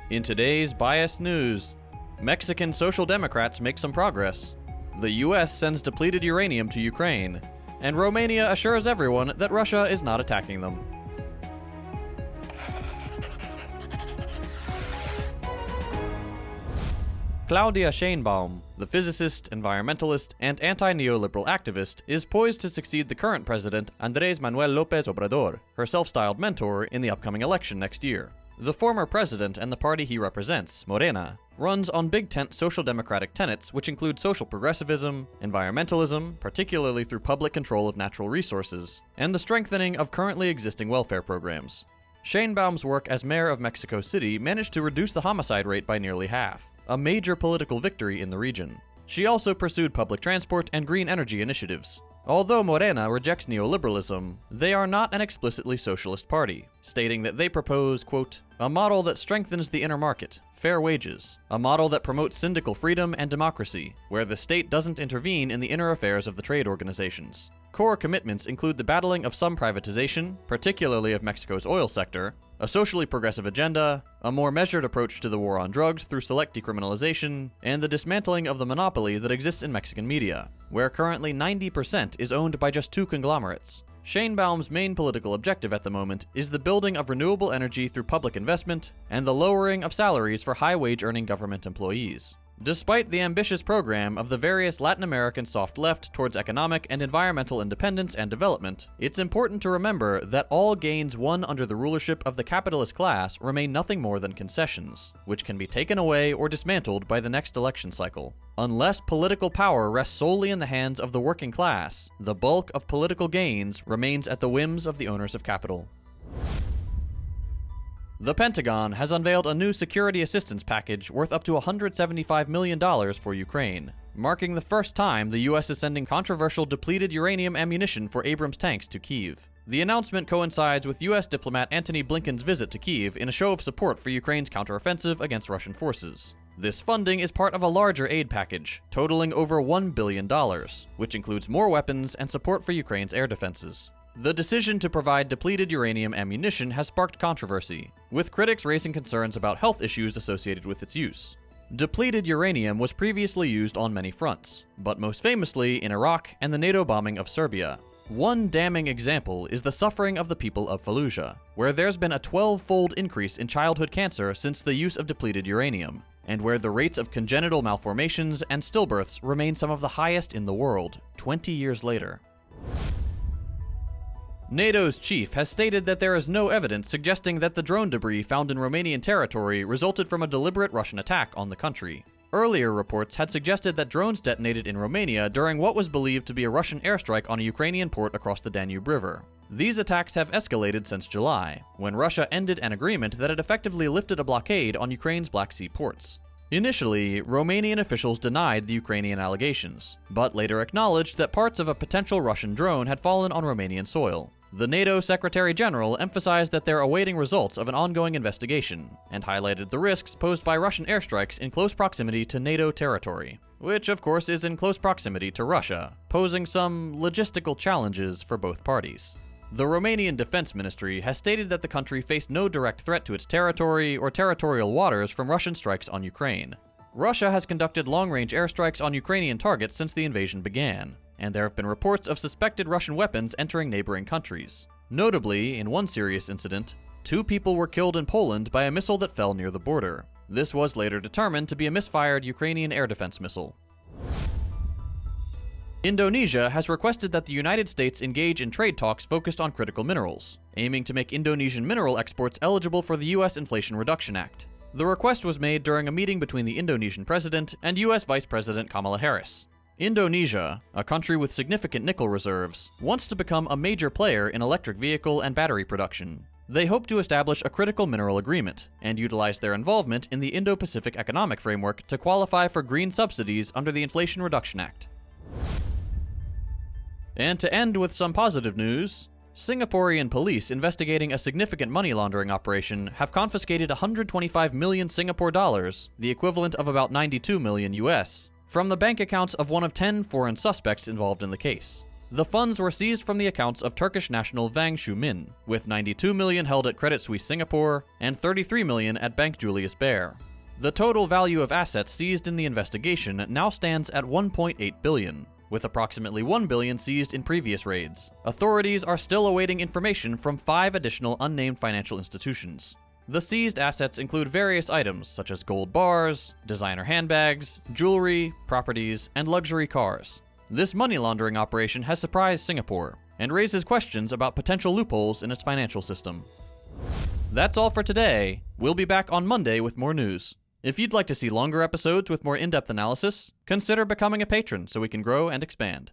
In today's biased news, Mexican Social Democrats make some progress, the U.S. sends depleted uranium to Ukraine, and Romania assures everyone that Russia is not attacking them. Claudia Sheinbaum, the physicist, environmentalist, and anti-neoliberal activist, is poised to succeed the current president Andrés Manuel López Obrador, her self-styled mentor, in the upcoming election next year. The former president and the party he represents, Morena, runs on big tent social democratic tenets which include social progressivism, environmentalism, particularly through public control of natural resources, and the strengthening of currently existing welfare programs. Sheinbaum's work as mayor of Mexico City managed to reduce the homicide rate by nearly half, a major political victory in the region. She also pursued public transport and green energy initiatives. Although Morena rejects neoliberalism, they are not an explicitly socialist party, stating that they propose, quote, a model that strengthens the inner market, fair wages, a model that promotes syndical freedom and democracy, where the state doesn't intervene in the inner affairs of the trade organizations. Core commitments include the battling of some privatization, particularly of Mexico's oil sector, a socially progressive agenda, a more measured approach to the war on drugs through select decriminalization, and the dismantling of the monopoly that exists in Mexican media, where currently 90% is owned by just two conglomerates. Sheinbaum's main political objective at the moment is the building of renewable energy through public investment and the lowering of salaries for high-wage earning government employees. Despite the ambitious program of the various Latin American soft left towards economic and environmental independence and development, it's important to remember that all gains won under the rulership of the capitalist class remain nothing more than concessions, which can be taken away or dismantled by the next election cycle. Unless political power rests solely in the hands of the working class, the bulk of political gains remains at the whims of the owners of capital. The Pentagon has unveiled a new security assistance package worth up to $175 million for Ukraine, marking the first time the U.S. is sending controversial depleted uranium ammunition for Abrams tanks to Kyiv. The announcement coincides with U.S. diplomat Antony Blinken's visit to Kyiv in a show of support for Ukraine's counteroffensive against Russian forces. This funding is part of a larger aid package, totaling over $1 billion, which includes more weapons and support for Ukraine's air defenses. The decision to provide depleted uranium ammunition has sparked controversy, with critics raising concerns about health issues associated with its use. Depleted uranium was previously used on many fronts, but most famously in Iraq and the NATO bombing of Serbia. One damning example is the suffering of the people of Fallujah, where there's been a 12-fold increase in childhood cancer since the use of depleted uranium, and where the rates of congenital malformations and stillbirths remain some of the highest in the world, 20 years later. NATO's chief has stated that there is no evidence suggesting that the drone debris found in Romanian territory resulted from a deliberate Russian attack on the country. Earlier reports had suggested that drones detonated in Romania during what was believed to be a Russian airstrike on a Ukrainian port across the Danube River. These attacks have escalated since July, when Russia ended an agreement that had effectively lifted a blockade on Ukraine's Black Sea ports. Initially, Romanian officials denied the Ukrainian allegations, but later acknowledged that parts of a potential Russian drone had fallen on Romanian soil. The NATO Secretary General emphasized that they're awaiting results of an ongoing investigation, and highlighted the risks posed by Russian airstrikes in close proximity to NATO territory, which of course is in close proximity to Russia, posing some logistical challenges for both parties. The Romanian Defense Ministry has stated that the country faced no direct threat to its territory or territorial waters from Russian strikes on Ukraine. Russia has conducted long-range airstrikes on Ukrainian targets since the invasion began, and there have been reports of suspected Russian weapons entering neighboring countries. Notably, in one serious incident, 2 people were killed in Poland by a missile that fell near the border. This was later determined to be a misfired Ukrainian air defense missile. Indonesia has requested that the United States engage in trade talks focused on critical minerals, aiming to make Indonesian mineral exports eligible for the U.S. Inflation Reduction Act. The request was made during a meeting between the Indonesian president and U.S. Vice President Kamala Harris. Indonesia, a country with significant nickel reserves, wants to become a major player in electric vehicle and battery production. They hope to establish a critical mineral agreement and utilize their involvement in the Indo-Pacific Economic Framework to qualify for green subsidies under the Inflation Reduction Act. And to end with some positive news, Singaporean police investigating a significant money laundering operation have confiscated 125 million Singapore dollars, the equivalent of about 92 million US, from the bank accounts of one of 10 foreign suspects involved in the case. The funds were seized from the accounts of Turkish national Wang Shumin, with 92 million held at Credit Suisse Singapore and 33 million at Bank Julius Baer. The total value of assets seized in the investigation now stands at 1.8 billion, with approximately 1 billion seized in previous raids. Authorities are still awaiting information from 5 additional unnamed financial institutions. The seized assets include various items such as gold bars, designer handbags, jewelry, properties, and luxury cars. This money laundering operation has surprised Singapore and raises questions about potential loopholes in its financial system. That's all for today. We'll be back on Monday with more news. If you'd like to see longer episodes with more in-depth analysis, consider becoming a patron so we can grow and expand.